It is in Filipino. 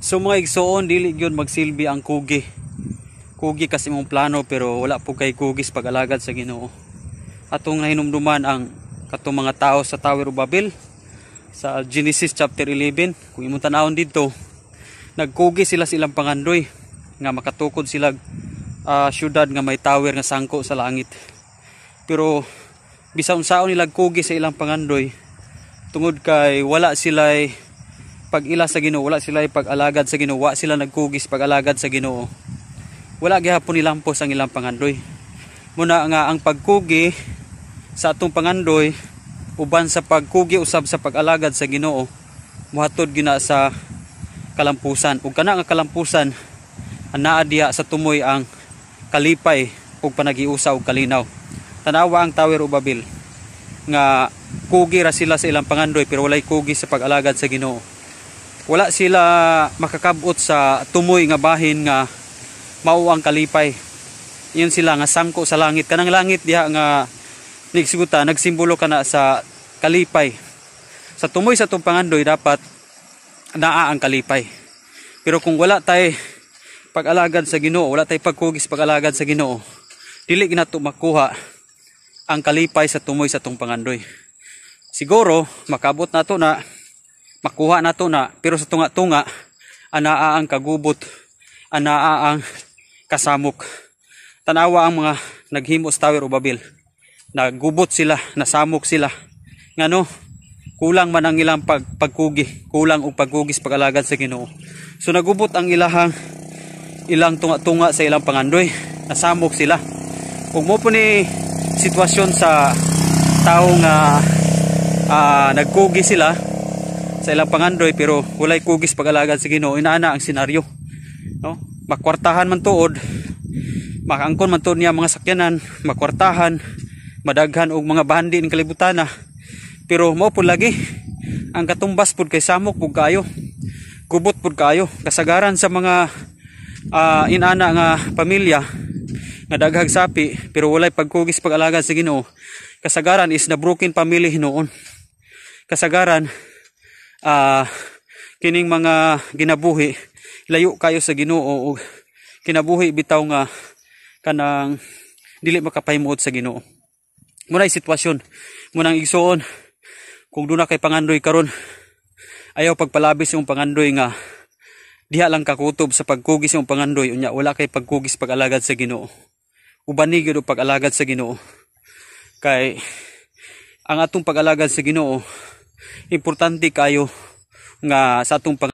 So mga igsoon, dili gyud magsilbi ang kugi. Kugi kasi mong plano pero wala po kay kugis pag-alagad sa Ginoo. Atong nahinumduman ang katong mga tao sa Tower of Babel sa Genesis chapter 11. Kung imong tan-awon dito, nagkugi sila silang pangandoy nga makatukod sila syudad nga may tower nga sangko sa langit. Pero bisan unsaon nila kugi sa ilang pangandoy, tungod kay wala sila pag-ila sa Ginoo, wala sila pag-alagad sa Ginoo, wala sila nagkugis pag-alagad sa Ginoo. Wala gihapon nilampos ang ilang pangandoy. Muna nga ang pagkugi sa atong pangandoy uban sa pagkugi usab sa pag-alagad sa Ginoo, muhatod gina sa kalampusan. Ug kana nga kalampusan anaa diha sa tumoy ang kalipay ug panagiusa ug kalinaw. Tanawa ang Tower of Babel nga kugi ra sila sa ilang pangandoy pero walay kugi sa pag-alagad sa Ginoo. Wala sila makakabot sa tumoy nga bahin nga mao ang kalipay. Iyon sila nga sangko sa langit. Kanang langit diha nga nigsiguta nagsimbolo kana sa kalipay. Sa tumoy sa tong pangandoy dapat naa ang kalipay. Pero kung wala tay pag-alagad sa Ginoo, wala tay pagkugis pag-alagad sa Ginoo, dili ginato makuha ang kalipay sa tumoy sa tong pangandoy. Siguro makabot nato na makuha nato na, pero sa tunga-tunga anaa ang kagubot, anaa ang kasamok. Tanawa ang mga naghimo sa Tower of Babel, nagubot sila, nasamok sila ngano kulang man ang ilang pagkugi, kulang og pagkugis pag-alagad sa Ginoo. So nagubot ang ilang tunga-tunga sa ilang pangandoy, nasamok sila. Kung mo po ni sitwasyon sa tao nga nagkugi sila sa ilang pangandoy pero walay kugis pag-alagad sa Ginoo, inaana ang senaryo, no? Makwartahan man tuod, makangkon man tuod niya mga sakyanan, makwartahan, madaghan og mga bandi ning kalibutan na. Pero mao pud lagi ang katumbas pud kay samok pud kayo, gubot pud kayo. Kasagaran sa mga inana nga pamilya nga daghag sapi pero walay pagkugis pag-alagad sa Ginoo, kasagaran is na broken family hinuon. Kasagaran kining mga ginabuhi layo kayo sa Ginoo o kinabuhi bitaw nga kanang dili makapahimuot sa Ginoo. Munay sitwasyon, munang igsoon, kung doon na kay pangandoy karon, ayaw pagpalabis yung pangandoy nga diha lang kakutob sa pagkugis yung pangandoy, unya wala kay pagkugis pag-alagad sa Ginoo. Ubani gyud pag-alagad sa Ginoo. Kay ang atong pag-alagad sa Ginoo importante kayo nga sa atong